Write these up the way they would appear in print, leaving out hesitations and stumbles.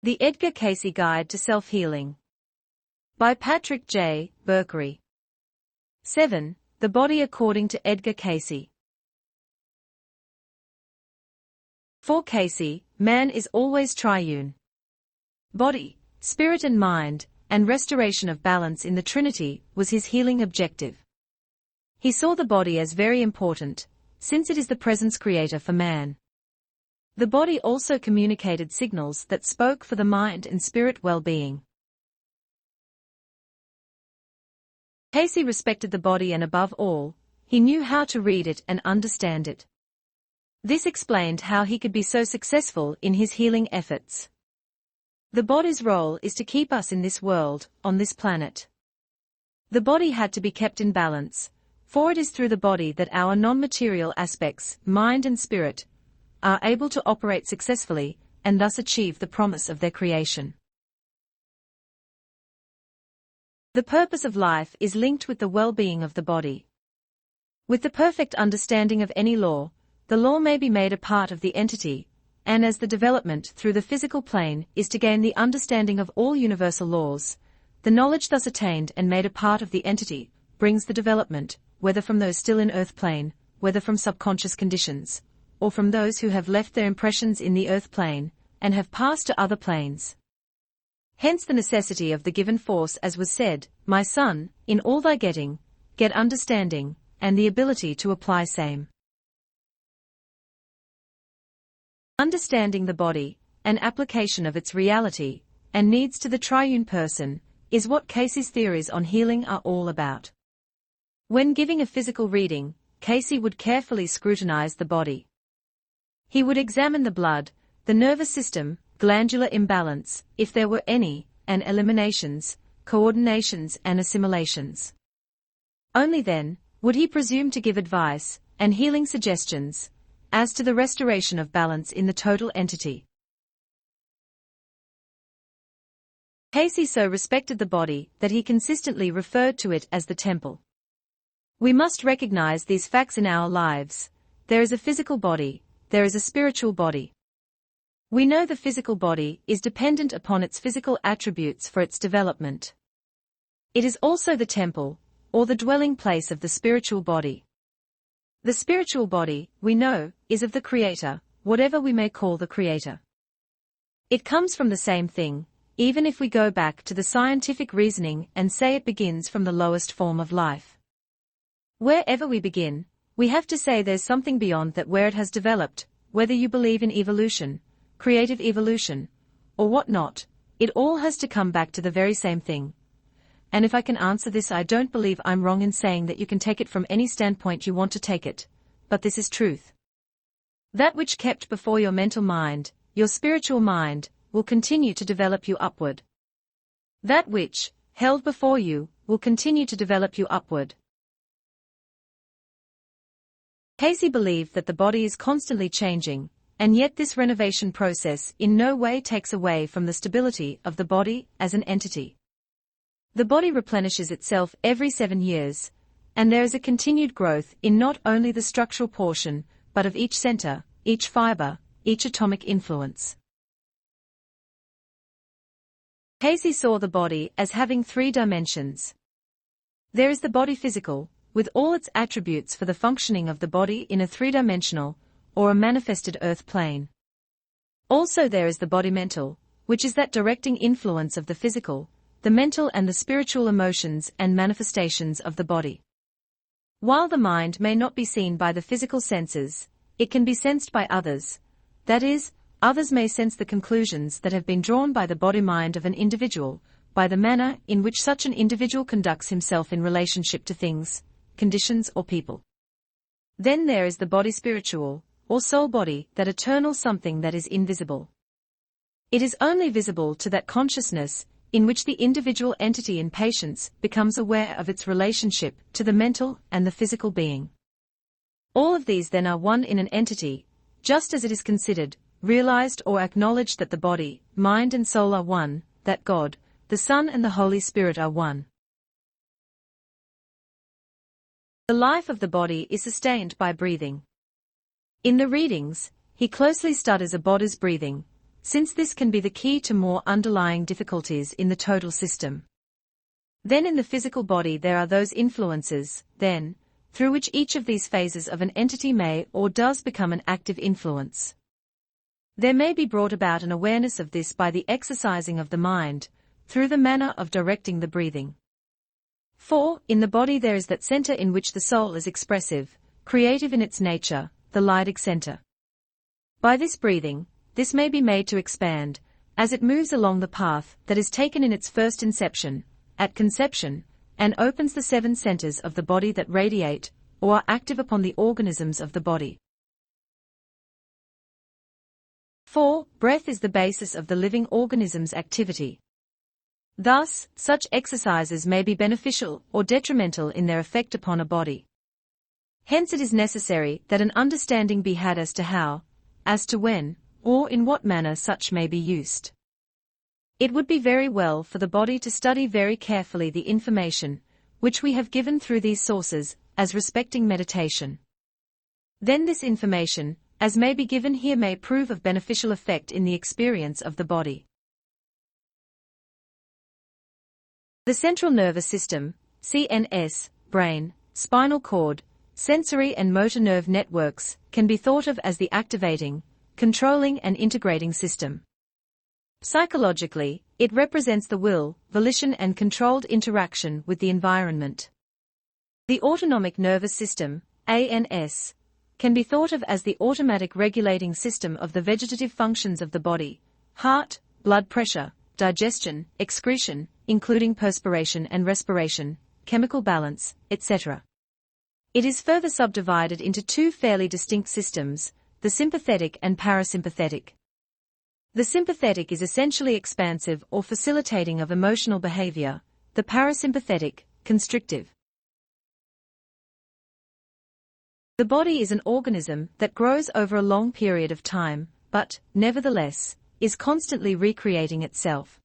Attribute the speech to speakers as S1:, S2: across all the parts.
S1: The Edgar Cayce Guide to Self-Healing. By Patrick J. Berkery. 7. The Body According to Edgar Cayce. For Cayce, man is always triune. Body, spirit and mind, and restoration of balance in the Trinity was his healing objective. He saw the body as very important, since it is the presence creator for man. The body also communicated signals that spoke for the mind and spirit well-being. Cayce respected the body and above all, he knew how to read it and understand it. This explained how he could be so successful in his healing efforts. The body's role is to keep us in this world, on this planet. The body had to be kept in balance, for it is through the body that our non-material aspects, mind and spirit, are able to operate successfully, and thus achieve the promise of their creation. The purpose of life is linked with the well-being of the body. With the perfect understanding of any law, the law may be made a part of the entity, and as the development through the physical plane is to gain the understanding of all universal laws, the knowledge thus attained and made a part of the entity brings the development, whether from those still in earth plane, whether from subconscious conditions, or from those who have left their impressions in the earth plane, and have passed to other planes. Hence the necessity of the given force, as was said, my son, in all thy getting, get understanding, and the ability to apply same. Understanding the body, and application of its reality, and needs to the triune person, is what Cayce's theories on healing are all about. When giving a physical reading, Cayce would carefully scrutinize the body. He would examine the blood, the nervous system, glandular imbalance, if there were any, and eliminations, coordinations and assimilations. Only then would he presume to give advice, and healing suggestions, as to the restoration of balance in the total entity. Cayce so respected the body that he consistently referred to it as the temple. We must recognize these facts in our lives. There is a physical body, there is a spiritual body. We know the physical body is dependent upon its physical attributes for its development. It is also the temple, or the dwelling place of the spiritual body. The spiritual body, we know, is of the Creator, whatever we may call the Creator. It comes from the same thing, even if we go back to the scientific reasoning and say it begins from the lowest form of life. Wherever we begin, we have to say there's something beyond that where it has developed, whether you believe in evolution, creative evolution, or what not, it all has to come back to the very same thing. And if I can answer this, I don't believe I'm wrong in saying that you can take it from any standpoint you want to take it, but this is truth. That which kept before your mental mind, your spiritual mind, will continue to develop you upward. That which, held before you, will continue to develop you upward. Cayce believed that the body is constantly changing, and yet this renovation process in no way takes away from the stability of the body as an entity. The body replenishes itself every 7 years, and there is a continued growth in not only the structural portion, but of each center, each fiber, each atomic influence. Cayce saw the body as having 3 dimensions. There is the body physical, with all its attributes for the functioning of the body in a 3-dimensional, or a manifested earth plane. Also there is the body mental, which is that directing influence of the physical, the mental and the spiritual emotions and manifestations of the body. While the mind may not be seen by the physical senses, it can be sensed by others. That is, others may sense the conclusions that have been drawn by the body-mind of an individual, by the manner in which such an individual conducts himself in relationship to things, conditions or people. Then there is the body spiritual, or soul body, that eternal something that is invisible. It is only visible to that consciousness, in which the individual entity in patience becomes aware of its relationship to the mental and the physical being. All of these then are one in an entity, just as it is considered, realized or acknowledged that the body, mind and soul are one, that God, the Son and the Holy Spirit are one. The life of the body is sustained by breathing. In the readings, he closely studies a body's breathing, since this can be the key to more underlying difficulties in the total system. Then in the physical body there are those influences, then, through which each of these phases of an entity may or does become an active influence. There may be brought about an awareness of this by the exercising of the mind, through the manner of directing the breathing. 4. In the body there is that center in which the soul is expressive, creative in its nature, the Leydig center. By this breathing, this may be made to expand, as it moves along the path that is taken in its first inception, at conception, and opens the 7 centers of the body that radiate, or are active upon the organisms of the body. 4. Breath is the basis of the living organism's activity. Thus, such exercises may be beneficial or detrimental in their effect upon a body. Hence it is necessary that an understanding be had as to how, as to when, or in what manner such may be used. It would be very well for the body to study very carefully the information, which we have given through these sources, as respecting meditation. Then this information, as may be given here, may prove of beneficial effect in the experience of the body. The central nervous system, CNS, brain, spinal cord, sensory and motor nerve networks, can be thought of as the activating, controlling and integrating system. Psychologically, it represents the will, volition and controlled interaction with the environment. The autonomic nervous system, ANS, can be thought of as the automatic regulating system of the vegetative functions of the body, heart, blood pressure, digestion, excretion, including perspiration and respiration, chemical balance, etc. It is further subdivided into 2 fairly distinct systems, the sympathetic and parasympathetic. The sympathetic is essentially expansive or facilitating of emotional behavior, the parasympathetic, constrictive. The body is an organism that grows over a long period of time, but, nevertheless, is constantly recreating itself.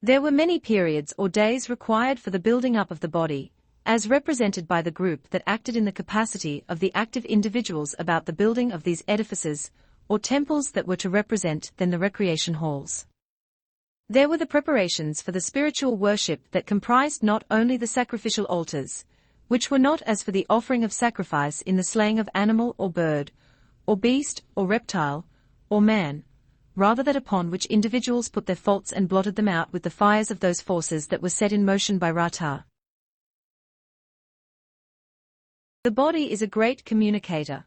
S1: There were many periods or days required for the building up of the body, as represented by the group that acted in the capacity of the active individuals about the building of these edifices, or temples that were to represent then the recreation halls. There were the preparations for the spiritual worship that comprised not only the sacrificial altars, which were not as for the offering of sacrifice in the slaying of animal or bird, or beast, or reptile, or man, rather that upon which individuals put their faults and blotted them out with the fires of those forces that were set in motion by Rata. The body is a great communicator.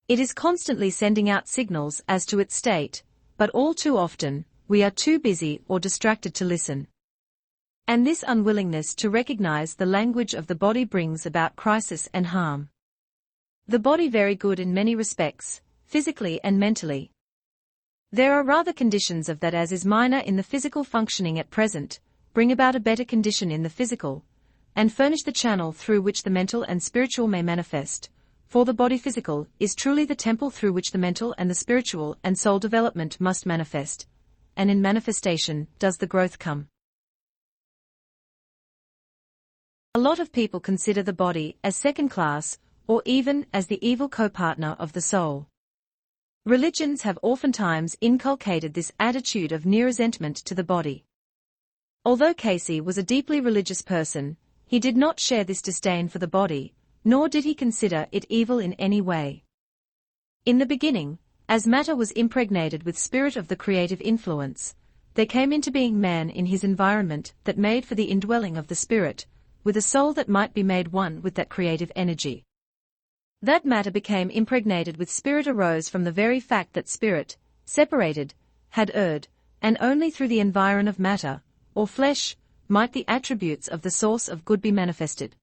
S1: It is constantly sending out signals as to its state, but all too often, we are too busy or distracted to listen. And this unwillingness to recognize the language of the body brings about crisis and harm. The body very good in many respects, physically and mentally. There are rather conditions of that as is minor in the physical functioning at present, bring about a better condition in the physical, and furnish the channel through which the mental and spiritual may manifest. For the body physical is truly the temple through which the mental and the spiritual and soul development must manifest, and in manifestation does the growth come. A lot of people consider the body as second class, or even as the evil co-partner of the soul. Religions have oftentimes inculcated this attitude of near resentment to the body. Although Cayce was a deeply religious person, he did not share this disdain for the body, nor did he consider it evil in any way. In the beginning, as matter was impregnated with spirit of the creative influence, there came into being man in his environment that made for the indwelling of the spirit, with a soul that might be made one with that creative energy. That matter became impregnated with spirit arose from the very fact that spirit, separated, had erred, and only through the environ of matter, or flesh, might the attributes of the source of good be manifested.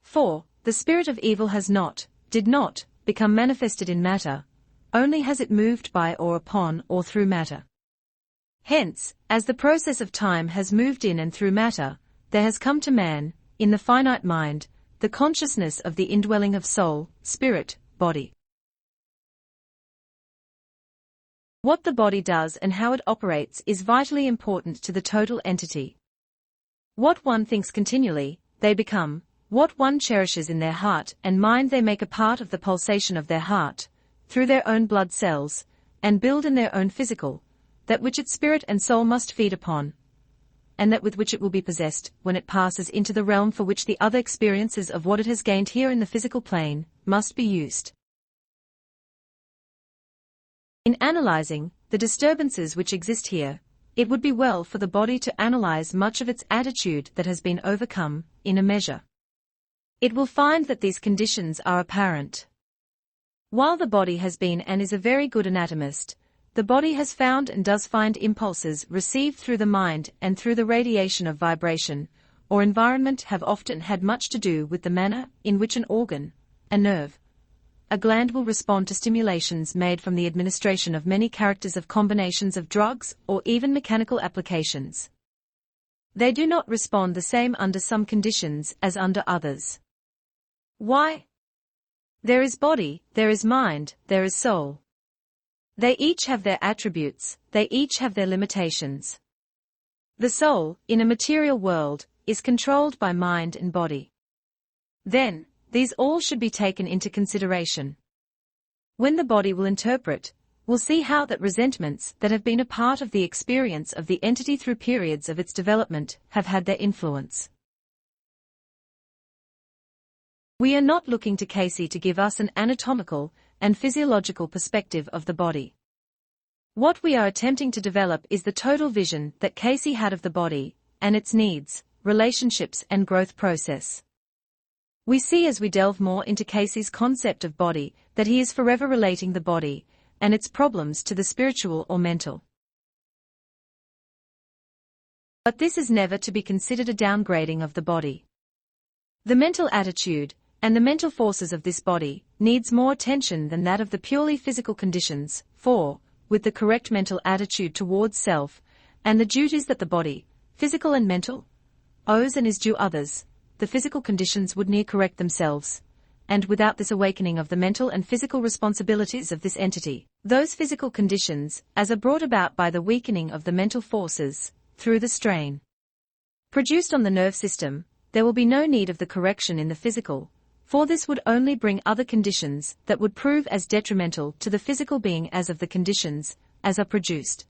S1: 4. The spirit of evil has not, did not, become manifested in matter, only has it moved by or upon or through matter. Hence, as the process of time has moved in and through matter, there has come to man, in the finite mind, the consciousness of the indwelling of soul, spirit, body. What the body does and how it operates is vitally important to the total entity. What one thinks continually, they become. What one cherishes in their heart and mind they make a part of the pulsation of their heart, through their own blood cells, and build in their own physical, that which its spirit and soul must feed upon, and that with which it will be possessed when it passes into the realm for which the other experiences of what it has gained here in the physical plane must be used. In analyzing the disturbances which exist here, it would be well for the body to analyze much of its attitude that has been overcome, in a measure. It will find that these conditions are apparent. While the body has been and is a very good anatomist, the body has found and does find impulses received through the mind and through the radiation of vibration, or environment have often had much to do with the manner in which an organ, a nerve, a gland will respond to stimulations made from the administration of many characters of combinations of drugs or even mechanical applications. They do not respond the same under some conditions as under others. Why? There is body, there is mind, there is soul. They each have their attributes, they each have their limitations. The soul, in a material world, is controlled by mind and body. Then, these all should be taken into consideration. When the body will interpret, we'll see how that resentments that have been a part of the experience of the entity through periods of its development have had their influence. We are not looking to Cayce to give us an anatomical and physiological perspective of the body. What we are attempting to develop is the total vision that Cayce had of the body, and its needs, relationships and growth process. We see as we delve more into Cayce's concept of body that he is forever relating the body and its problems to the spiritual or mental. But this is never to be considered a downgrading of the body. The mental attitude and the mental forces of this body needs more attention than that of the purely physical conditions, for, with the correct mental attitude towards self, and the duties that the body, physical and mental, owes and is due others, the physical conditions would near correct themselves, and without this awakening of the mental and physical responsibilities of this entity, those physical conditions, as are brought about by the weakening of the mental forces, through the strain produced on the nerve system, there will be no need of the correction in the physical, for this would only bring other conditions that would prove as detrimental to the physical being as of the conditions, as are produced.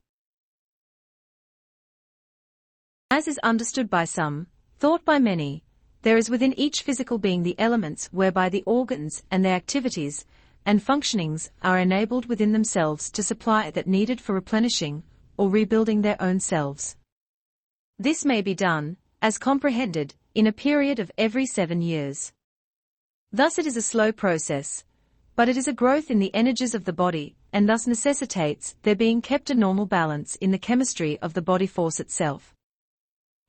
S1: As is understood by some, thought by many, there is within each physical being the elements whereby the organs and their activities and functionings are enabled within themselves to supply that needed for replenishing or rebuilding their own selves. This may be done, as comprehended, in a period of every 7 years. Thus it is a slow process, but it is a growth in the energies of the body, and thus necessitates there being kept a normal balance in the chemistry of the body force itself.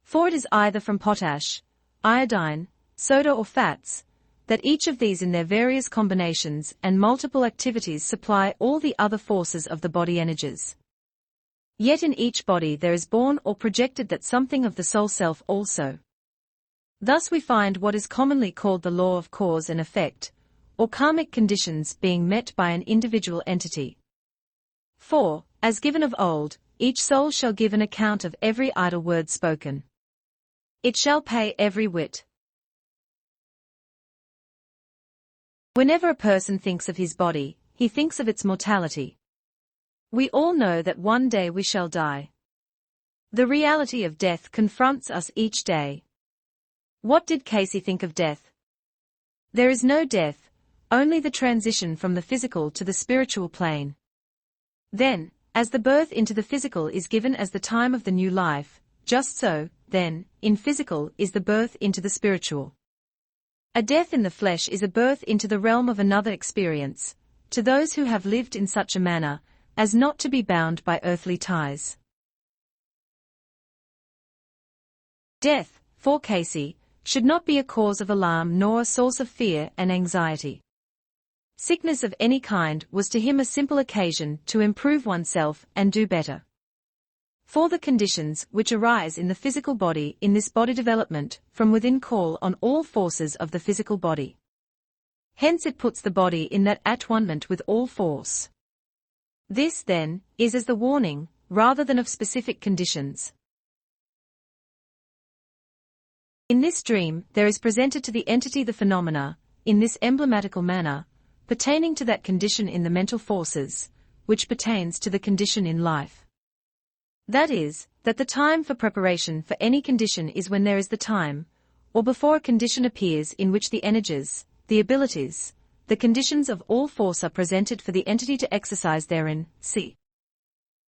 S1: For it is either from potash, iodine, soda or fats, that each of these in their various combinations and multiple activities supply all the other forces of the body energies. Yet in each body there is born or projected that something of the soul self also. Thus we find what is commonly called the law of cause and effect, or karmic conditions being met by an individual entity. For, as given of old, each soul shall give an account of every idle word spoken. It shall pay every whit. Whenever a person thinks of his body, he thinks of its mortality. We all know that one day we shall die. The reality of death confronts us each day. What did Cayce think of death? There is no death, only the transition from the physical to the spiritual plane. Then, as the birth into the physical is given as the time of the new life, just so, then, in physical is the birth into the spiritual. A death in the flesh is a birth into the realm of another experience, to those who have lived in such a manner, as not to be bound by earthly ties. Death, for Cayce, should not be a cause of alarm nor a source of fear and anxiety. Sickness of any kind was to him a simple occasion to improve oneself and do better. For the conditions which arise in the physical body in this body development from within call on all forces of the physical body. Hence it puts the body in that at-one-ment with all force. This, then, is as the warning, rather than of specific conditions. In this dream, there is presented to the entity the phenomena, in this emblematical manner, pertaining to that condition in the mental forces, which pertains to the condition in life. That is, that the time for preparation for any condition is when there is the time, or before a condition appears in which the energies, the abilities, the conditions of all force are presented for the entity to exercise therein. See.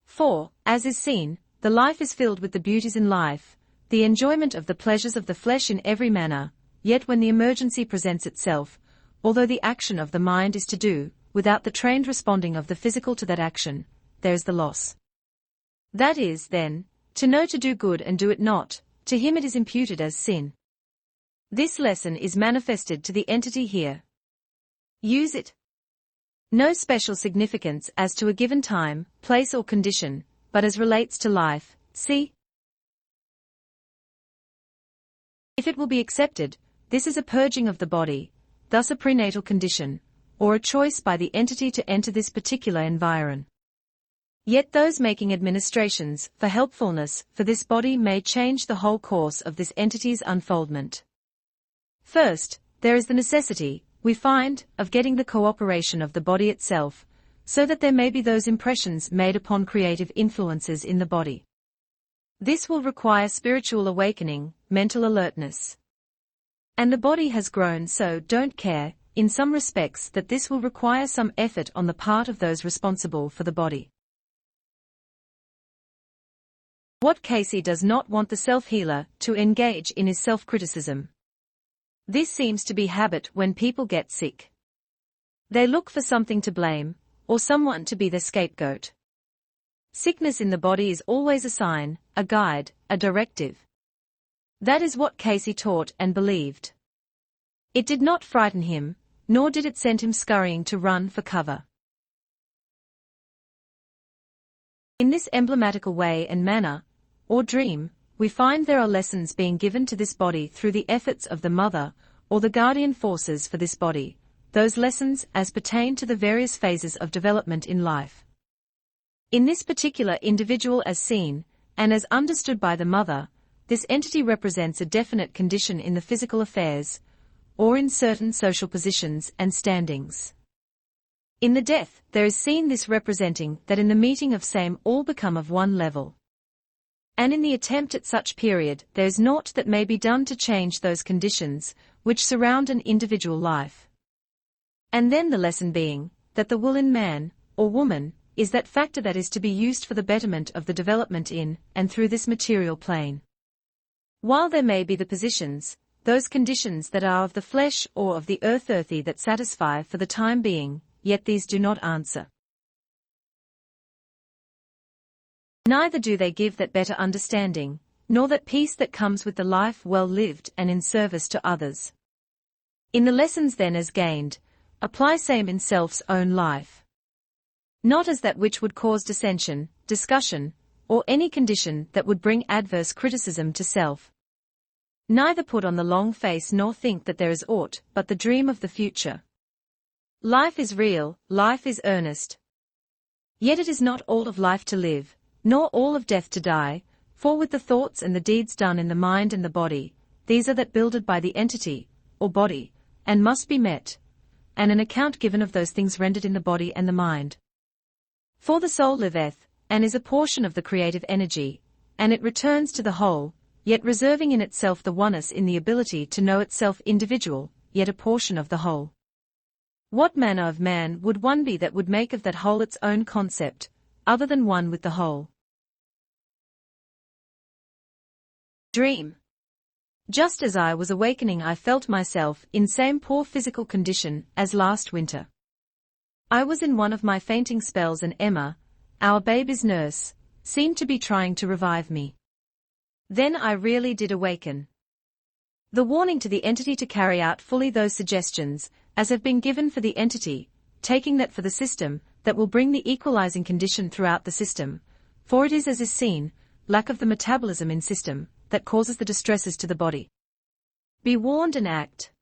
S1: For, as is seen, the life is filled with the beauties in life, the enjoyment of the pleasures of the flesh in every manner, yet when the emergency presents itself, although the action of the mind is to do, without the trained responding of the physical to that action, there is the loss. That is, then, to know to do good and do it not, to him it is imputed as sin. This lesson is manifested to the entity here. Use it. No special significance as to a given time, place or condition, but as relates to life, see. If it will be accepted, this is a purging of the body, thus a prenatal condition, or a choice by the entity to enter this particular environ. Yet those making administrations for helpfulness for this body may change the whole course of this entity's unfoldment. First, there is the necessity, we find, of getting the cooperation of the body itself, so that there may be those impressions made upon creative influences in the body. This will require spiritual awakening, mental alertness. And the body has grown so don't care, in some respects, that this will require some effort on the part of those responsible for the body. What Cayce does not want the self-healer to engage in is self-criticism. This seems to be habit when people get sick. They look for something to blame, or someone to be the scapegoat. Sickness in the body is always a sign, a guide, a directive. That is what Cayce taught and believed. It did not frighten him, nor did it send him scurrying to run for cover. In this emblematical way and manner, or dream, we find there are lessons being given to this body through the efforts of the mother, or the guardian forces for this body, those lessons as pertain to the various phases of development in life. In this particular individual as seen, and as understood by the mother, this entity represents a definite condition in the physical affairs, or in certain social positions and standings. In the death, there is seen this representing that in the meeting of same all become of one level. And in the attempt at such period there is naught that may be done to change those conditions which surround an individual life. And then the lesson being, that the will in man, or woman, is that factor that is to be used for the betterment of the development in, and through this material plane. While there may be the positions, those conditions that are of the flesh or of the earthy that satisfy for the time being, yet these do not answer. Neither do they give that better understanding, nor that peace that comes with the life well lived and in service to others. In the lessons then as gained, apply same in self's own life. Not as that which would cause dissension, discussion, or any condition that would bring adverse criticism to self. Neither put on the long face nor think that there is aught but the dream of the future. Life is real, life is earnest. Yet it is not all of life to live, nor all of death to die, for with the thoughts and the deeds done in the mind and the body, these are that builded by the entity, or body, and must be met, and an account given of those things rendered in the body and the mind. For the soul liveth, and is a portion of the creative energy, and it returns to the whole, yet reserving in itself the oneness in the ability to know itself individual, yet a portion of the whole. What manner of man would one be that would make of that whole its own concept, other than one with the whole? Dream. Just as I was awakening I felt myself in same poor physical condition as last winter. I was in one of my fainting spells and Emma, our baby's nurse, seemed to be trying to revive me. Then I really did awaken. The warning to the entity to carry out fully those suggestions, as have been given for the entity, taking that for the system, that will bring the equalizing condition throughout the system, for it is as is seen, lack of the metabolism in system, that causes the distresses to the body. Be warned and act.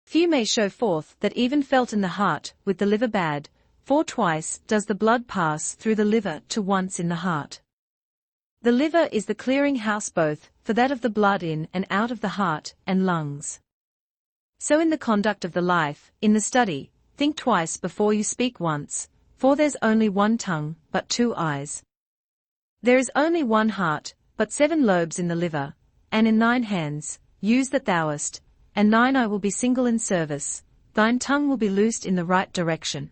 S1: Few may show forth that even felt in the heart, with the liver bad, for twice does the blood pass through the liver to once in the heart. The liver is the clearing house both, for that of the blood in and out of the heart and lungs. So in the conduct of the life, in the study, think twice before you speak once, for there's only one tongue, but two eyes. There is only one heart, but 7 lobes in the liver, and in thine hands, use that thou hast, and thine eye will be single in service, thine tongue will be loosed in the right direction.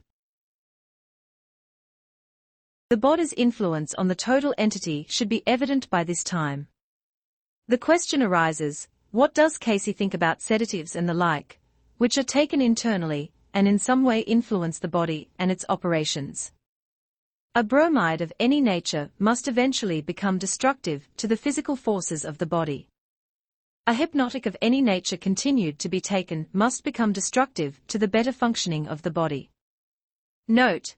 S1: The body's influence on the total entity should be evident by this time. The question arises, what does Cayce think about sedatives and the like, which are taken internally, and in some way influence the body and its operations? A bromide of any nature must eventually become destructive to the physical forces of the body. A hypnotic of any nature continued to be taken must become destructive to the better functioning of the body. Note: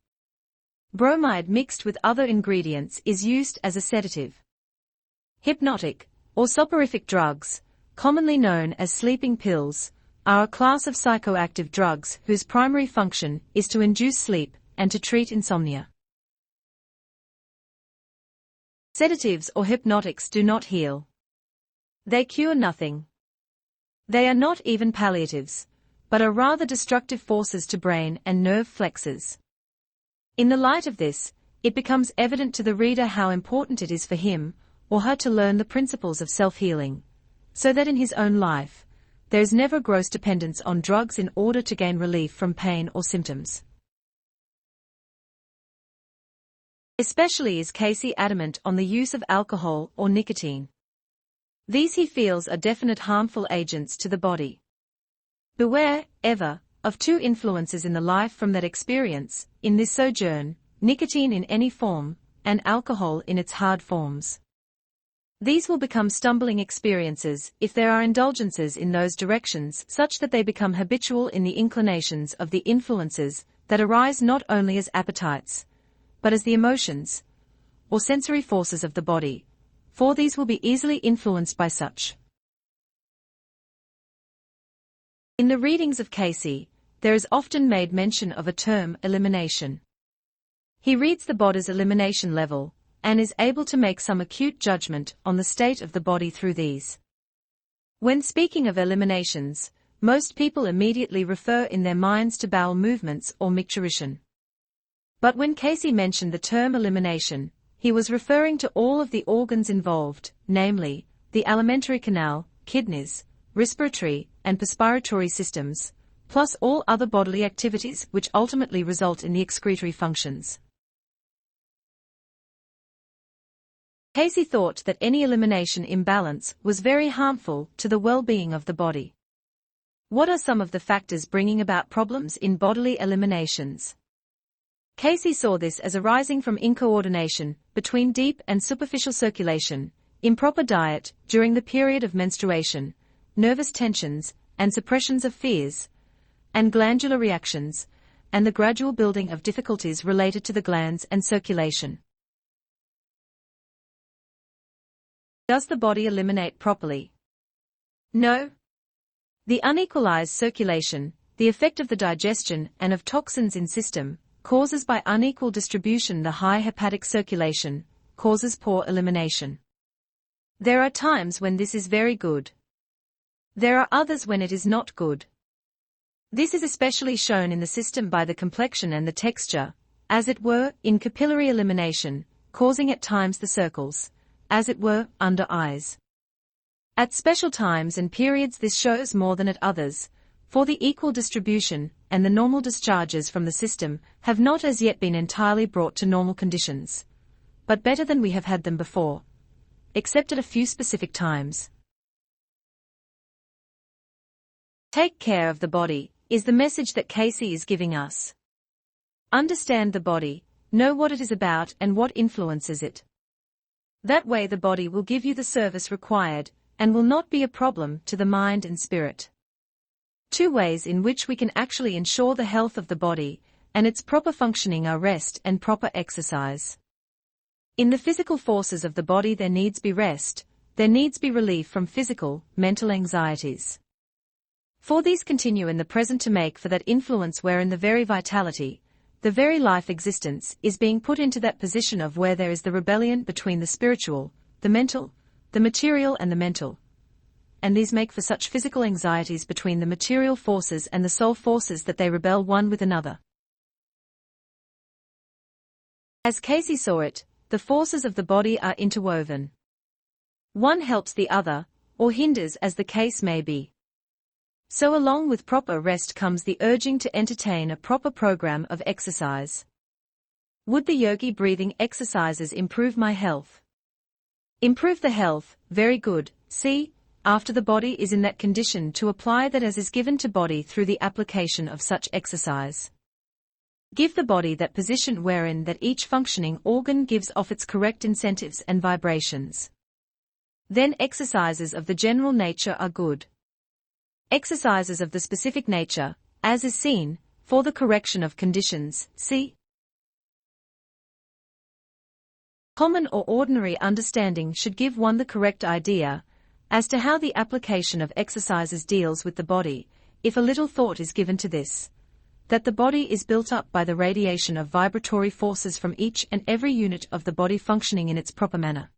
S1: bromide mixed with other ingredients is used as a sedative. Hypnotic, or soporific drugs, commonly known as sleeping pills, are a class of psychoactive drugs whose primary function is to induce sleep and to treat insomnia. Sedatives or hypnotics do not heal. They cure nothing. They are not even palliatives, but are rather destructive forces to brain and nerve flexors. In the light of this, it becomes evident to the reader how important it is for him or her to learn the principles of self-healing, so that in his own life, there is never gross dependence on drugs in order to gain relief from pain or symptoms. Especially is Cayce adamant on the use of alcohol or nicotine. These he feels are definite harmful agents to the body. Beware, ever, of 2 influences in the life from that experience, in this sojourn, nicotine in any form, and alcohol in its hard forms. These will become stumbling experiences if there are indulgences in those directions such that they become habitual in the inclinations of the influences that arise not only as appetites, but as the emotions, or sensory forces of the body, for these will be easily influenced by such. In the readings of Cayce, there is often made mention of a term, elimination. He reads the body's elimination level, and is able to make some acute judgment on the state of the body through these. When speaking of eliminations, most people immediately refer in their minds to bowel movements or micturition. But when Cayce mentioned the term elimination, he was referring to all of the organs involved, namely, the alimentary canal, kidneys, respiratory, and perspiratory systems, plus all other bodily activities which ultimately result in the excretory functions. Cayce thought that any elimination imbalance was very harmful to the well-being of the body. What are some of the factors bringing about problems in bodily eliminations? Cayce saw this as arising from incoordination between deep and superficial circulation, improper diet during the period of menstruation, nervous tensions and suppressions of fears, and glandular reactions, and the gradual building of difficulties related to the glands and circulation. Does the body eliminate properly? No. The unequalized circulation, the effect of the digestion and of toxins in system, causes by unequal distribution. The high hepatic circulation causes poor elimination. There are times when this is very good. There are others when it is not good. This is especially shown in the system by the complexion and the texture, as it were, in capillary elimination, causing at times the circles, as it were, under eyes. At special times and periods this shows more than at others, for the equal distribution and the normal discharges from the system have not as yet been entirely brought to normal conditions, but better than we have had them before, except at a few specific times. Take care of the body, is the message that Cayce is giving us. Understand the body, know what it is about and what influences it. That way the body will give you the service required, and will not be a problem to the mind and spirit. 2 ways in which we can actually ensure the health of the body and its proper functioning are rest and proper exercise. In the physical forces of the body there needs be rest, there needs be relief from physical, mental anxieties. For these continue in the present to make for that influence wherein the very vitality, the very life existence, is being put into that position of where there is the rebellion between the spiritual, the mental, the material and the mental. and these make for such physical anxieties between the material forces and the soul forces that they rebel one with another. As Cayce saw it, the forces of the body are interwoven. One helps the other, or hinders as the case may be. So along with proper rest comes the urging to entertain a proper program of exercise. Would the yogi breathing exercises improve my health? Improve the health, very good, see, after the body is in that condition to apply that as is given to body through the application of such exercise. Give the body that position wherein that each functioning organ gives off its correct incentives and vibrations. Then exercises of the general nature are good. Exercises of the specific nature, as is seen, for the correction of conditions, see. Common or ordinary understanding should give one the correct idea as to how the application of exercises deals with the body, if a little thought is given to this, that the body is built up by the radiation of vibratory forces from each and every unit of the body functioning in its proper manner.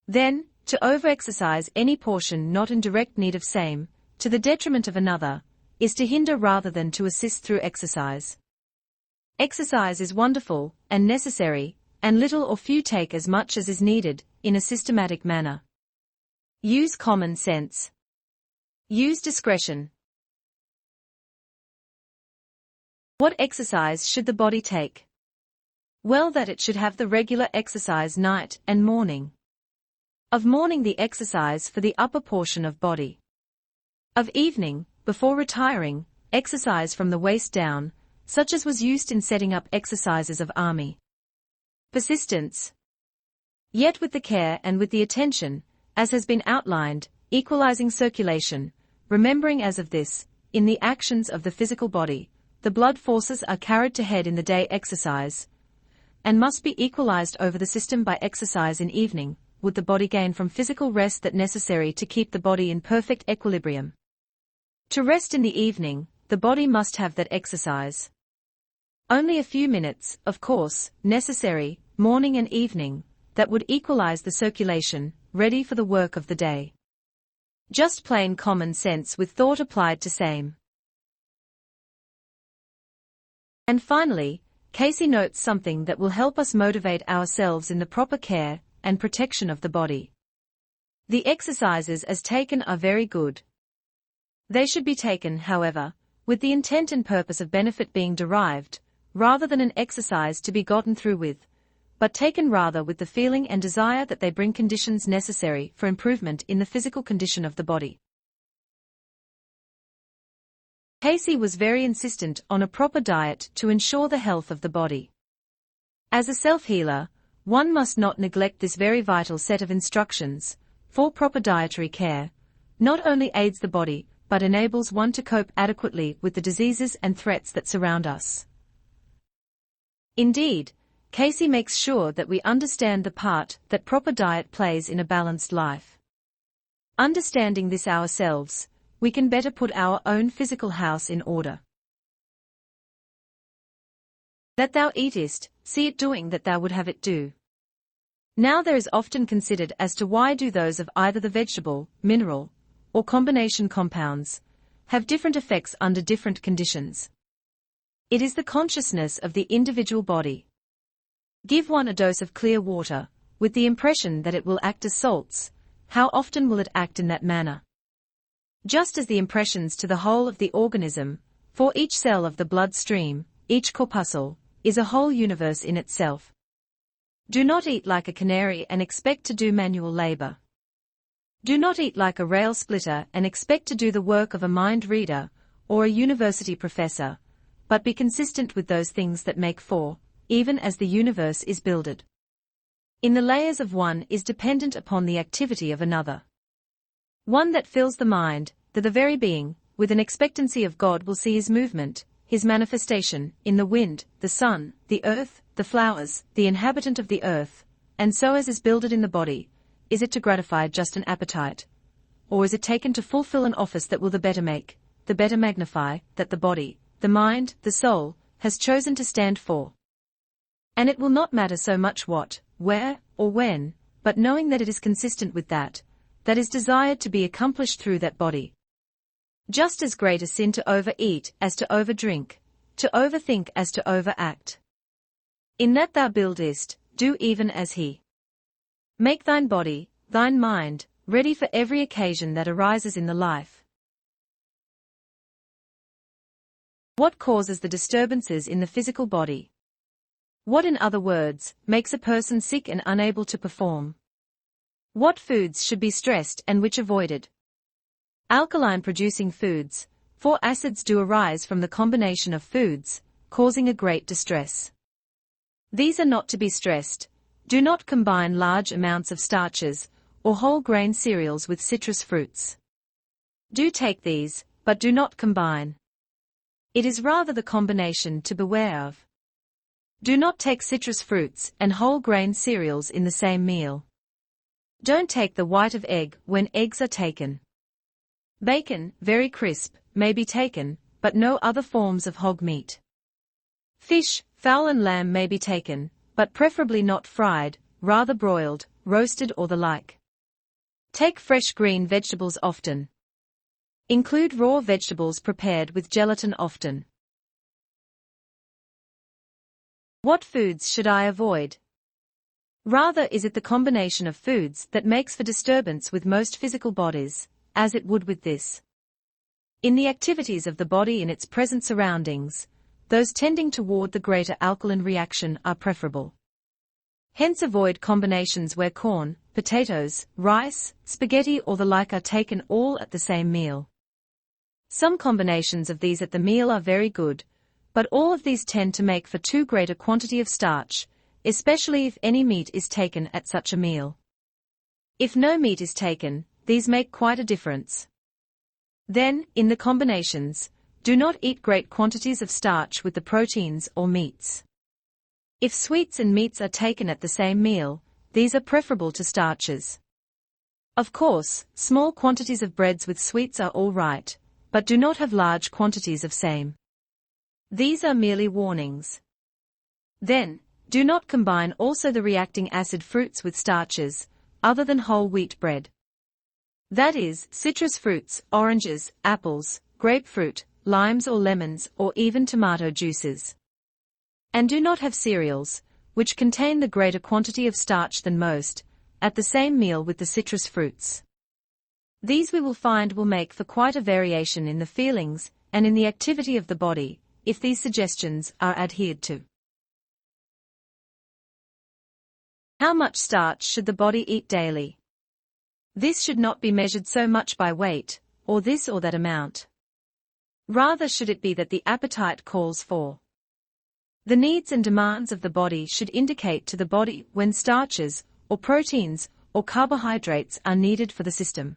S1: Then, to overexercise any portion not in direct need of same, to the detriment of another, is to hinder rather than to assist through exercise. Exercise is wonderful and necessary, and little or few take as much as is needed, in a systematic manner. Use common sense. Use discretion. What exercise should the body take? Well, that it should have the regular exercise night and morning. Of morning the exercise for the upper portion of body. Of evening, before retiring, exercise from the waist down, such as was used in setting up exercises of army. Persistence. Yet with the care and with the attention, as has been outlined, equalizing circulation, remembering as of this, in the actions of the physical body, the blood forces are carried to head in the day exercise, and must be equalized over the system by exercise in evening, would the body gain from physical rest that necessary to keep the body in perfect equilibrium. To rest in the evening, the body must have that exercise. Only a few minutes, of course, necessary, morning and evening, that would equalize the circulation, ready for the work of the day. Just plain common sense with thought applied to same. And finally, Cayce notes something that will help us motivate ourselves in the proper care and protection of the body. The exercises as taken are very good. They should be taken, however, with the intent and purpose of benefit being derived, rather than an exercise to be gotten through with, but taken rather with the feeling and desire that they bring conditions necessary for improvement in the physical condition of the body. Cayce was very insistent on a proper diet to ensure the health of the body. As a self-healer, one must not neglect this very vital set of instructions, for proper dietary care not only aids the body, but enables one to cope adequately with the diseases and threats that surround us. Indeed, Cayce makes sure that we understand the part that proper diet plays in a balanced life. Understanding this ourselves, we can better put our own physical house in order. That thou eatest, see it doing that thou would have it do. Now there is often considered as to why do those of either the vegetable, mineral, or combination compounds have different effects under different conditions. It is the consciousness of the individual body. Give one a dose of clear water, with the impression that it will act as salts, how often will it act in that manner? Just as the impressions to the whole of the organism, for each cell of the blood stream, each corpuscle, is a whole universe in itself. Do not eat like a canary and expect to do manual labor. Do not eat like a rail splitter and expect to do the work of a mind reader, or a university professor, but be consistent with those things that make for, even as the universe is builded. In the layers of one is dependent upon the activity of another. One that fills the mind, the very being, with an expectancy of God will see his movement, his manifestation, in the wind, the sun, the earth, the flowers, the inhabitant of the earth, and so as is builded in the body, is it to gratify just an appetite? Or is it taken to fulfill an office that will the better make, the better magnify, that the body, the mind, the soul, has chosen to stand for? And it will not matter so much what, where, or when, but knowing that it is consistent with that, that is desired to be accomplished through that body. Just as great a sin to overeat as to overdrink, to overthink as to overact. In that thou buildest, do even as he. Make thine body, thine mind, ready for every occasion that arises in the life. What causes the disturbances in the physical body? What, in other words, makes a person sick and unable to perform? What foods should be stressed and which avoided? Alkaline-producing foods, for acids do arise from the combination of foods, causing a great distress. These are not to be stressed. Do not combine large amounts of starches, or whole grain cereals with citrus fruits. Do take these, but do not combine. It is rather the combination to beware of. Do not take citrus fruits and whole grain cereals in the same meal. Don't take the white of egg when eggs are taken. Bacon, very crisp, may be taken, but no other forms of hog meat. Fish, fowl and lamb may be taken, but preferably not fried, rather broiled, roasted or the like. Take fresh green vegetables often. Include raw vegetables prepared with gelatin often. What foods should I avoid? Rather is it the combination of foods that makes for disturbance with most physical bodies, as it would with this. In the activities of the body in its present surroundings, those tending toward the greater alkaline reaction are preferable. Hence avoid combinations where corn, potatoes, rice, spaghetti or the like are taken all at the same meal. Some combinations of these at the meal are very good, but all of these tend to make for too great a quantity of starch, especially if any meat is taken at such a meal. If no meat is taken, these make quite a difference. Then, in the combinations, do not eat great quantities of starch with the proteins or meats. If sweets and meats are taken at the same meal, these are preferable to starches. Of course, small quantities of breads with sweets are all right, but do not have large quantities of same. These are merely warnings. Then, do not combine also the reacting acid fruits with starches, other than whole wheat bread. That is, citrus fruits, oranges, apples, grapefruit, limes or lemons or even tomato juices. And do not have cereals, which contain the greater quantity of starch than most, at the same meal with the citrus fruits. These we will find will make for quite a variation in the feelings and in the activity of the body, if these suggestions are adhered to. How much starch should the body eat daily? This should not be measured so much by weight, or this or that amount. Rather should it be that the appetite calls for. The needs and demands of the body should indicate to the body when starches, or proteins, or carbohydrates are needed for the system.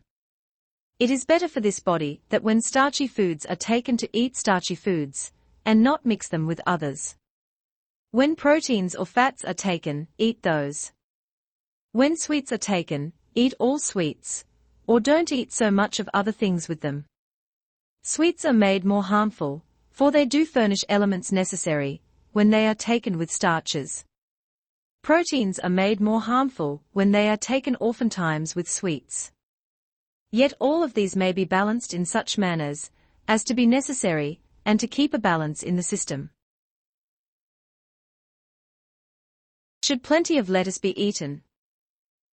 S1: It is better for this body that when starchy foods are taken to eat starchy foods, and not mix them with others. When proteins or fats are taken, eat those. When sweets are taken, eat all sweets, or don't eat so much of other things with them. Sweets are made more harmful, for they do furnish elements necessary, when they are taken with starches. Proteins are made more harmful when they are taken oftentimes with sweets. Yet all of these may be balanced in such manners as to be necessary, and to keep a balance in the system. Should plenty of lettuce be eaten?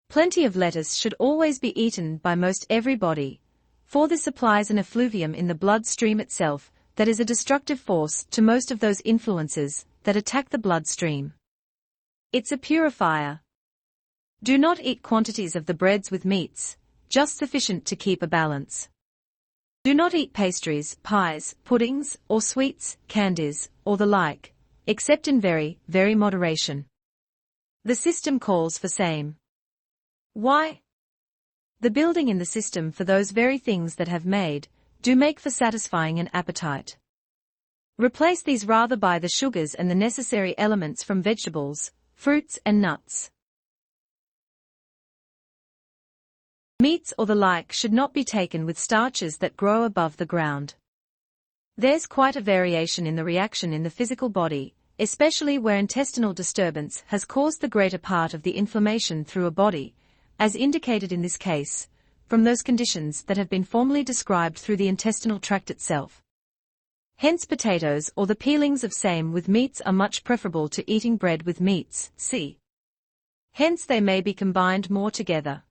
S1: Plenty of lettuce should always be eaten by most everybody, for this supplies an effluvium in the blood stream itself that is a destructive force to most of those influences that attack the blood stream. It's a purifier. Do not eat quantities of the breads with meats, just sufficient to keep a balance. Do not eat pastries, pies, puddings, or sweets, candies, or the like, except in very, very moderation. The system calls for same. Why? The building in the system for those very things that have made, do make for satisfying an appetite. Replace these rather by the sugars and the necessary elements from vegetables, fruits and nuts. Meats or the like should not be taken with starches that grow above the ground. There's quite a variation in the reaction in the physical body, especially where intestinal disturbance has caused the greater part of the inflammation through a body, as indicated in this case, from those conditions that have been formally described through the intestinal tract itself. Hence potatoes or the peelings of same with meats are much preferable to eating bread with meats, c. Hence they may be combined more together.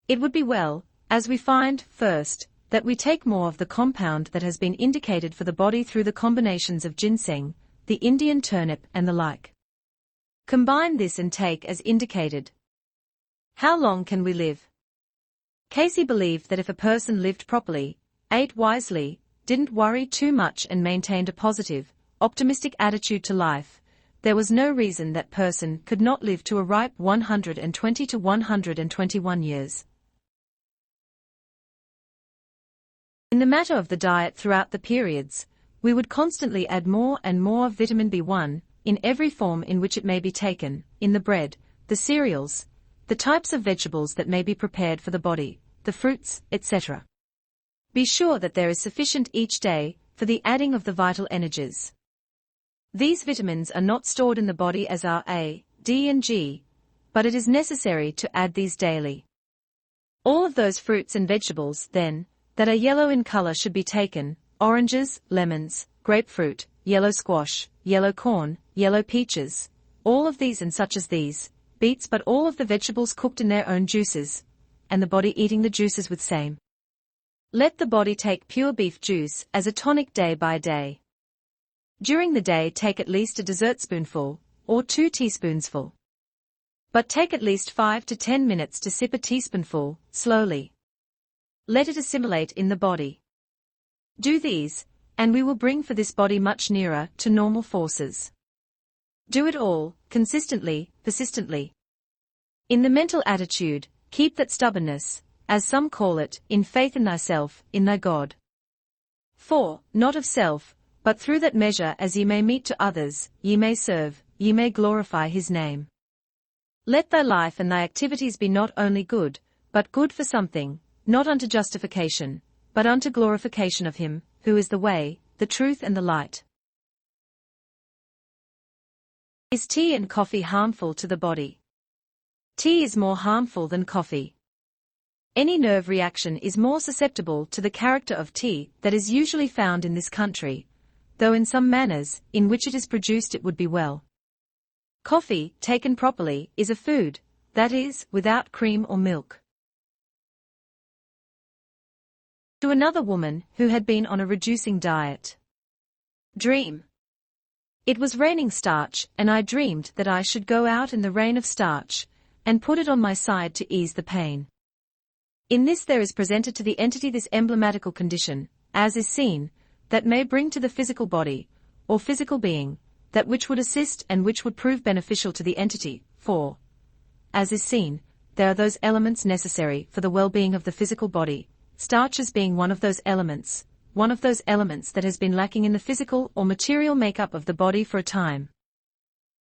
S1: It would be well, as we find, first, that we take more of the compound that has been indicated for the body through the combinations of ginseng, the Indian turnip and the like. Combine this and take as indicated. How long can we live? Cayce believed that if a person lived properly, ate wisely, didn't worry too much and maintained a positive, optimistic attitude to life, there was no reason that person could not live to a ripe 120 to 121 years. In the matter of the diet throughout the periods, we would constantly add more and more of vitamin B1, in every form in which it may be taken, in the bread, the cereals, the types of vegetables that may be prepared for the body, the fruits, etc. Be sure that there is sufficient each day for the adding of the vital energies. These vitamins are not stored in the body as are A, D and G, but it is necessary to add these daily. All of those fruits and vegetables, then, that are yellow in color should be taken: oranges, lemons, grapefruit, yellow squash, yellow corn, yellow peaches, all of these and such as these, beets, but all of the vegetables cooked in their own juices, and the body eating the juices with same. Let the body take pure beef juice as a tonic day by day. During the day take at least a dessertspoonful, or 2 teaspoonsful. But take at least 5 to 10 minutes to sip a teaspoonful, slowly. Let it assimilate in the body. Do these, and we will bring for this body much nearer to normal forces. Do it all, consistently, persistently. In the mental attitude, keep that stubbornness, as some call it, in faith in thyself, in thy God. For, not of self, but through that measure as ye may meet to others, ye may serve, ye may glorify his name. Let thy life and thy activities be not only good, but good for something, not unto justification, but unto glorification of him, who is the way, the truth and the light. Is tea and coffee harmful to the body? Tea is more harmful than coffee. Any nerve reaction is more susceptible to the character of tea that is usually found in this country, though in some manners, in which it is produced it would be well. Coffee, taken properly, is a food, that is, without cream or milk. To another woman who had been on a reducing diet. Dream. It was raining starch, and I dreamed that I should go out in the rain of starch, and put it on my side to ease the pain. In this there is presented to the entity this emblematical condition, as is seen, that may bring to the physical body, or physical being, that which would assist and which would prove beneficial to the entity, for, as is seen, there are those elements necessary for the well-being of the physical body, starches being one of those elements that has been lacking in the physical or material makeup of the body for a time.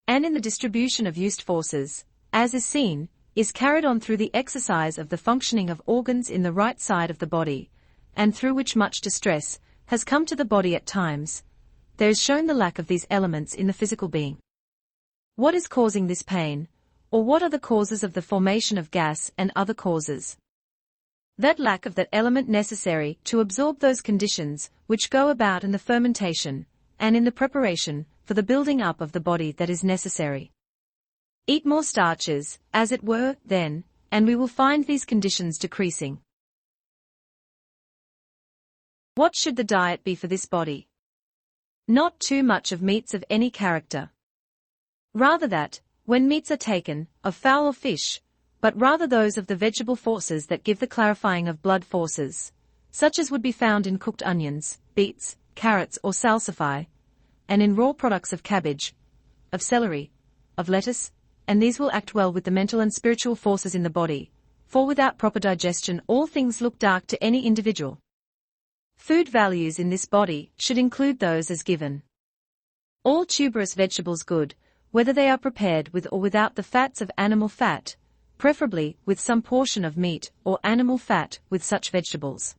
S1: And in the distribution of used forces, as is seen, is carried on through the exercise of the functioning of organs in the right side of the body, and through which much distress has come to the body at times, there is shown the lack of these elements in the physical being. What is causing this pain, or what are the causes of the formation of gas and other causes? That lack of that element necessary to absorb those conditions which go about in the fermentation, and in the preparation, for the building up of the body that is necessary. Eat more starches, as it were, then, and we will find these conditions decreasing. What should the diet be for this body? Not too much of meats of any character. Rather that, when meats are taken, of fowl or fish, but rather those of the vegetable forces that give the clarifying of blood forces, such as would be found in cooked onions, beets, carrots or salsify, and in raw products of cabbage, of celery, of lettuce, and these will act well with the mental and spiritual forces in the body, for without proper digestion all things look dark to any individual. Food values in this body should include those as given. All tuberous vegetables good, whether they are prepared with or without the fats of animal fat, preferably with some portion of meat or animal fat with such vegetables.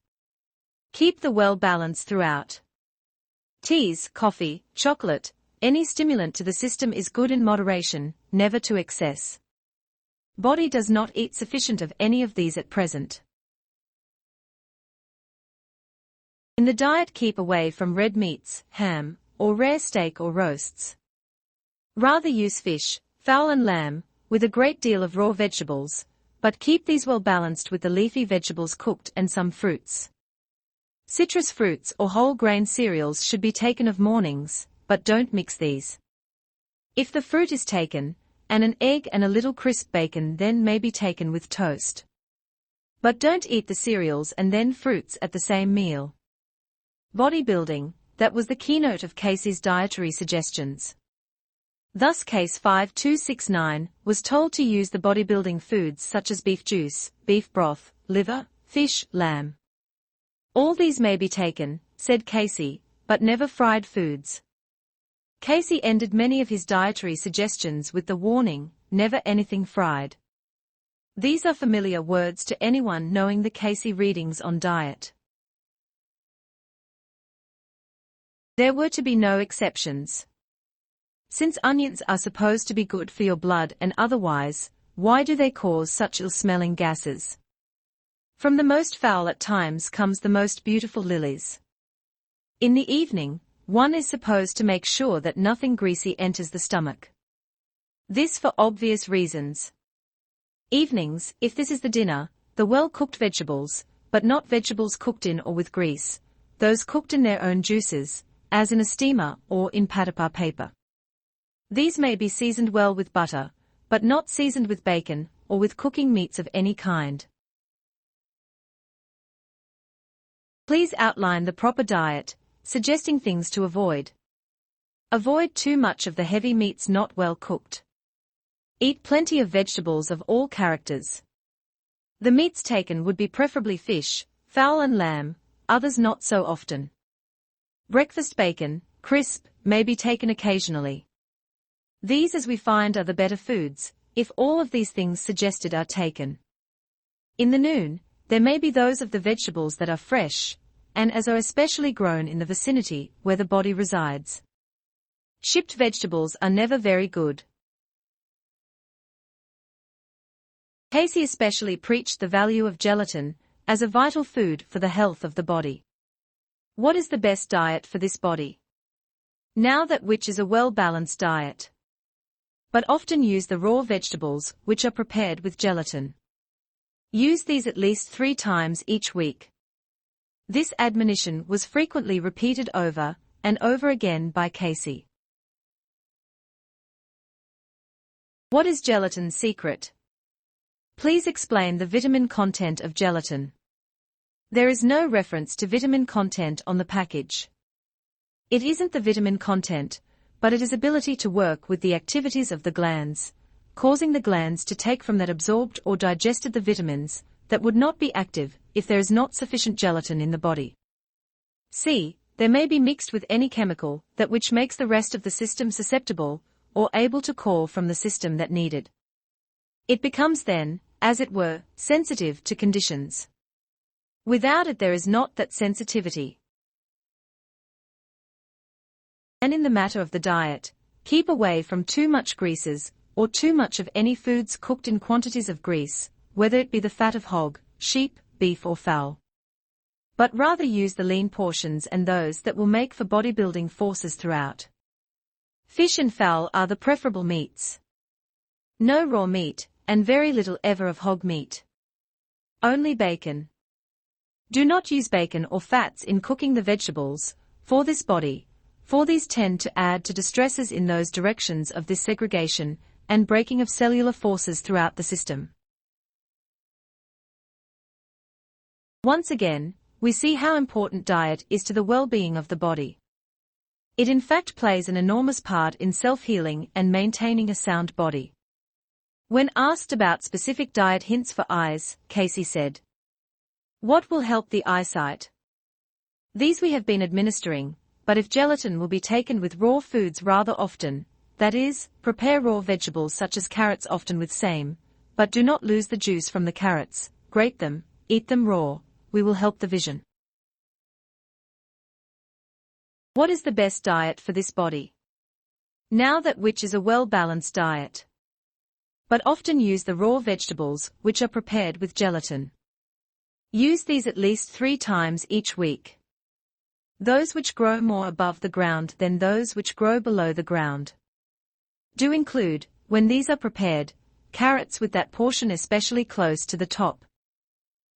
S1: Keep the well balance throughout. Teas, coffee, chocolate, any stimulant to the system is good in moderation, never to excess. Body does not eat sufficient of any of these at present. In the diet, keep away from red meats, ham, or rare steak or roasts. Rather use fish, fowl and lamb, with a great deal of raw vegetables, but keep these well balanced with the leafy vegetables cooked and some fruits. Citrus fruits or whole grain cereals should be taken of mornings, but don't mix these. If the fruit is taken, and an egg and a little crisp bacon then may be taken with toast. But don't eat the cereals and then fruits at the same meal. Bodybuilding, that was the keynote of Cayce's dietary suggestions. Thus Cayce 5269 was told to use the bodybuilding foods such as beef juice, beef broth, liver, fish, lamb. All these may be taken, said Cayce, but never fried foods. Cayce ended many of his dietary suggestions with the warning, never anything fried. These are familiar words to anyone knowing the Cayce readings on diet. There were to be no exceptions. Since onions are supposed to be good for your blood and otherwise, why do they cause such ill-smelling gases? From the most foul at times comes the most beautiful lilies. In the evening, one is supposed to make sure that nothing greasy enters the stomach. This for obvious reasons. Evenings, if this is the dinner, the well-cooked vegetables, but not vegetables cooked in or with grease, those cooked in their own juices, as in a steamer or in patapa paper. These may be seasoned well with butter, but not seasoned with bacon or with cooking meats of any kind. Please outline the proper diet, suggesting things to avoid. Avoid too much of the heavy meats not well cooked. Eat plenty of vegetables of all characters. The meats taken would be preferably fish, fowl and lamb, others not so often. Breakfast bacon, crisp, may be taken occasionally. These, as we find, are the better foods, if all of these things suggested are taken. In the noon, there may be those of the vegetables that are fresh, and as are especially grown in the vicinity where the body resides. Shipped vegetables are never very good. Cayce especially preached the value of gelatin as a vital food for the health of the body. What is the best diet for this body? Now that which is a well-balanced diet. But often use the raw vegetables which are prepared with gelatin. Use these at least 3 times each week. This admonition was frequently repeated over and over again by Cayce. What is gelatin's secret? Please explain the vitamin content of gelatin. There is no reference to vitamin content on the package. It isn't the vitamin content, but it is ability to work with the activities of the glands, causing the glands to take from that absorbed or digested the vitamins that would not be active if there is not sufficient gelatin in the body. C. There may be mixed with any chemical that which makes the rest of the system susceptible or able to call from the system that needed. It becomes then, as it were, sensitive to conditions. Without it there is not that sensitivity. And in the matter of the diet, keep away from too much greases, or too much of any foods cooked in quantities of grease, whether it be the fat of hog, sheep, beef or fowl. But rather use the lean portions and those that will make for bodybuilding forces throughout. Fish and fowl are the preferable meats. No raw meat, and very little ever of hog meat. Only bacon. Do not use bacon or fats in cooking the vegetables, for this body, for these tend to add to distresses in those directions of this segregation and breaking of cellular forces throughout the system. Once again, we see how important diet is to the well-being of the body. It in fact plays an enormous part in self-healing and maintaining a sound body. When asked about specific diet hints for eyes, Cayce said, "What will help the eyesight? These we have been administering, but if gelatin will be taken with raw foods rather often, that is, prepare raw vegetables such as carrots often with same, but do not lose the juice from the carrots, grate them, eat them raw, we will help the vision." What is the best diet for this body? Now that which is a well-balanced diet. But often use the raw vegetables which are prepared with gelatin. Use these at least 3 times each week. Those which grow more above the ground than those which grow below the ground do include, when these are prepared, carrots with that portion especially close to the top.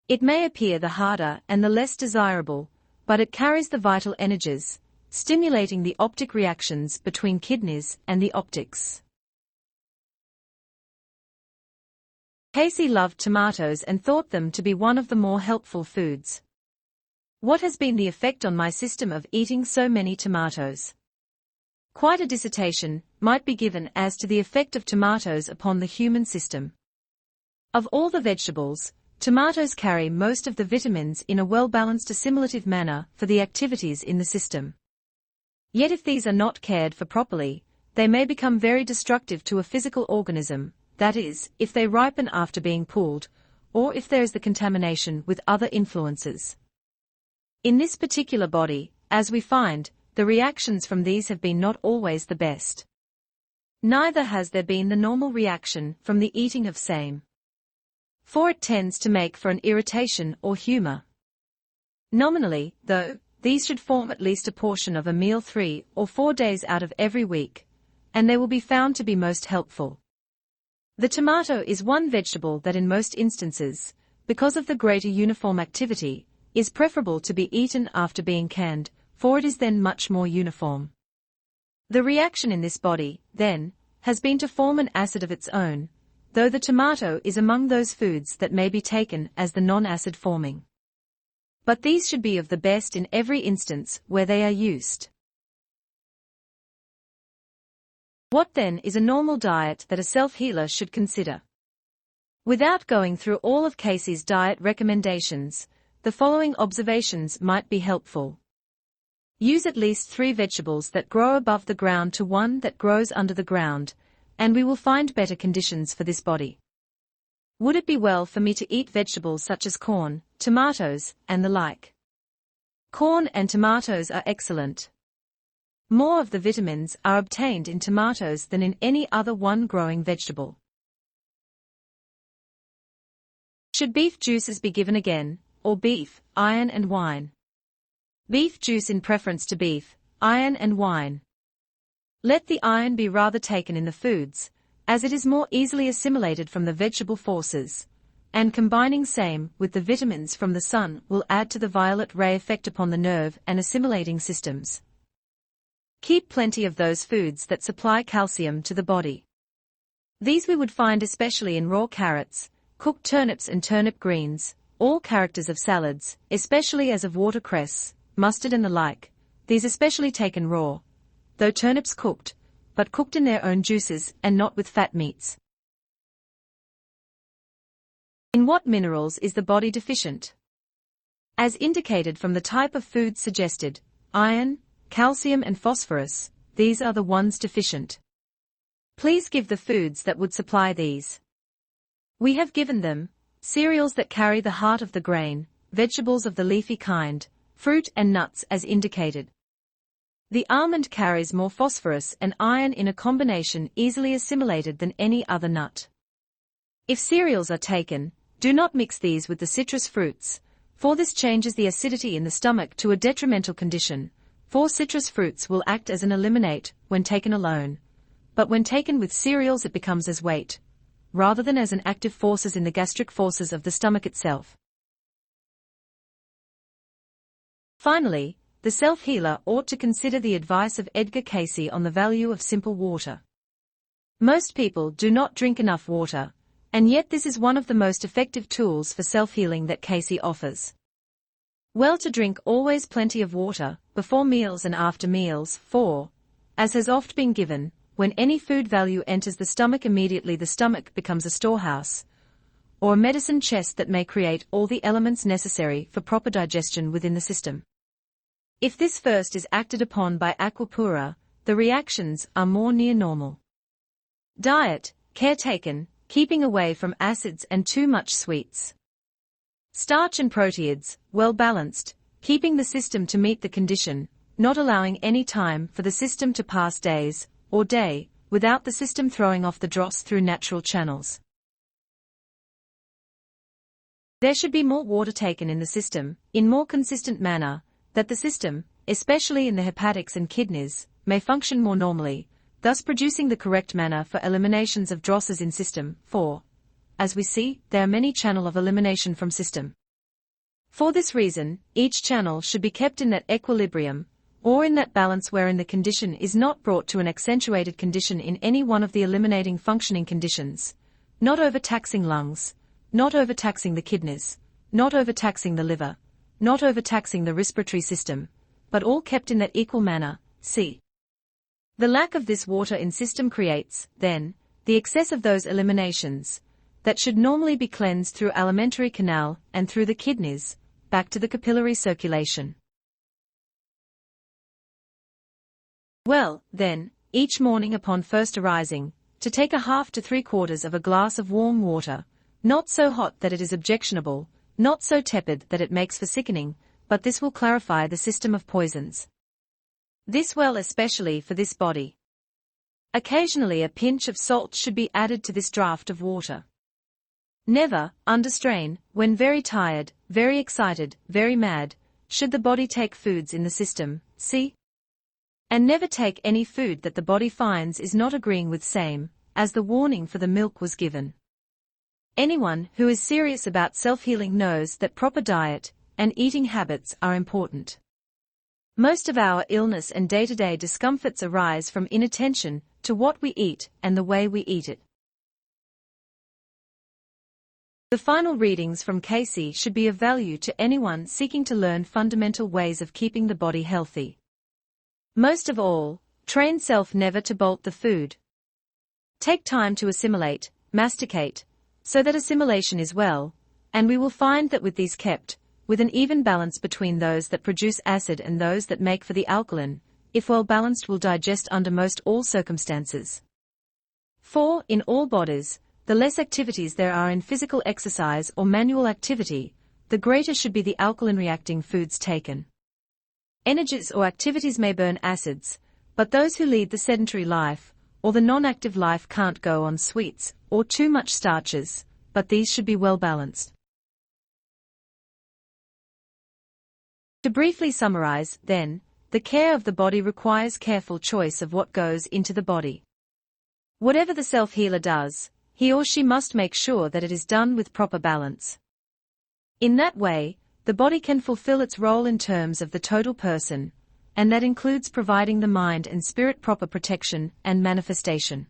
S1: It may appear the harder and the less desirable, but it carries the vital energies, stimulating the optic reactions between kidneys and the optics. Cayce loved tomatoes and thought them to be one of the more helpful foods. What has been the effect on my system of eating so many tomatoes? Quite a dissertation might be given as to the effect of tomatoes upon the human system. Of all the vegetables, tomatoes carry most of the vitamins in a well-balanced assimilative manner for the activities in the system. Yet if these are not cared for properly, they may become very destructive to a physical organism, that is, if they ripen after being pulled, or if there is the contamination with other influences. In this particular body, as we find, the reactions from these have been not always the best. Neither has there been the normal reaction from the eating of same. For it tends to make for an irritation or humor. Nominally, though, these should form at least a portion of a meal 3 or 4 days out of every week, and they will be found to be most helpful. The tomato is one vegetable that in most instances, because of the greater uniform activity, is preferable to be eaten after being canned, for it is then much more uniform. The reaction in this body, then, has been to form an acid of its own, though the tomato is among those foods that may be taken as the non-acid forming. But these should be of the best in every instance where they are used. What then is a normal diet that a self-healer should consider? Without going through all of Cayce's diet recommendations, the following observations might be helpful. Use at least 3 vegetables that grow above the ground to 1 that grows under the ground, and we will find better conditions for this body. Would it be well for me to eat vegetables such as corn, tomatoes, and the like? Corn and tomatoes are excellent. More of the vitamins are obtained in tomatoes than in any other one-growing vegetable. Should beef juices be given again, or beef, iron and wine? Beef juice in preference to beef, iron and wine. Let the iron be rather taken in the foods, as it is more easily assimilated from the vegetable forces, and combining same with the vitamins from the sun will add to the violet ray effect upon the nerve and assimilating systems. Keep plenty of those foods that supply calcium to the body. These we would find especially in raw carrots, cooked turnips and turnip greens, all characters of salads, especially as of watercress, mustard and the like, these especially taken raw, though turnips cooked, but cooked in their own juices and not with fat meats. In what minerals is the body deficient? As indicated from the type of foods suggested, iron, calcium and phosphorus, these are the ones deficient. Please give the foods that would supply these. We have given them: cereals that carry the heart of the grain, vegetables of the leafy kind, fruit and nuts as indicated. The almond carries more phosphorus and iron in a combination easily assimilated than any other nut. If cereals are taken, do not mix these with the citrus fruits, for this changes the acidity in the stomach to a detrimental condition, for citrus fruits will act as an eliminate when taken alone, but when taken with cereals it becomes as weight, rather than as an active forces in the gastric forces of the stomach itself. Finally, the self-healer ought to consider the advice of Edgar Cayce on the value of simple water. Most people do not drink enough water, and yet this is one of the most effective tools for self-healing that Cayce offers. Well, to drink always plenty of water, before meals and after meals, for, as has oft been given, when any food value enters the stomach immediately the stomach becomes a storehouse, or a medicine chest that may create all the elements necessary for proper digestion within the system. If this first is acted upon by aqua pura, the reactions are more near normal. Diet, care taken, keeping away from acids and too much sweets. Starch and proteids, well balanced, keeping the system to meet the condition, not allowing any time for the system to pass days, or day, without the system throwing off the dross through natural channels. There should be more water taken in the system, in more consistent manner, that the system, especially in the hepatics and kidneys, may function more normally, thus producing the correct manner for eliminations of drosses in system. 4. As we see, there are many channels of elimination from system. For this reason, each channel should be kept in that equilibrium, or in that balance wherein the condition is not brought to an accentuated condition in any one of the eliminating functioning conditions, not overtaxing lungs, not overtaxing the kidneys, not overtaxing the liver, not overtaxing the respiratory system, but all kept in that equal manner. C. The lack of this water in system creates, then, the excess of those eliminations, that should normally be cleansed through alimentary canal and through the kidneys, back to the capillary circulation. Well, then, each morning upon first arising, to take a half to 3/4 of a glass of warm water, not so hot that it is objectionable, not so tepid that it makes for sickening, but this will clarify the system of poisons. This well especially for this body. Occasionally a pinch of salt should be added to this draught of water. Never, under strain, when very tired, very excited, very mad, should the body take foods in the system. See? And never take any food that the body finds is not agreeing with same, as the warning for the milk was given. Anyone who is serious about self-healing knows that proper diet and eating habits are important. Most of our illness and day-to-day discomforts arise from inattention to what we eat and the way we eat it. The final readings from Cayce should be of value to anyone seeking to learn fundamental ways of keeping the body healthy. Most of all, train self never to bolt the food. Take time to assimilate, masticate, so that assimilation is well, and we will find that with these kept, with an even balance between those that produce acid and those that make for the alkaline, if well balanced will digest under most all circumstances. For, in all bodies, the less activities there are in physical exercise or manual activity, the greater should be the alkaline reacting foods taken. Energies or activities may burn acids, but those who lead the sedentary life, or the non-active life can't go on sweets, or too much starches, but these should be well balanced. To briefly summarize, then, the care of the body requires careful choice of what goes into the body. Whatever the self-healer does, he or she must make sure that it is done with proper balance. In that way, the body can fulfill its role in terms of the total person, and that includes providing the mind and spirit proper protection and manifestation.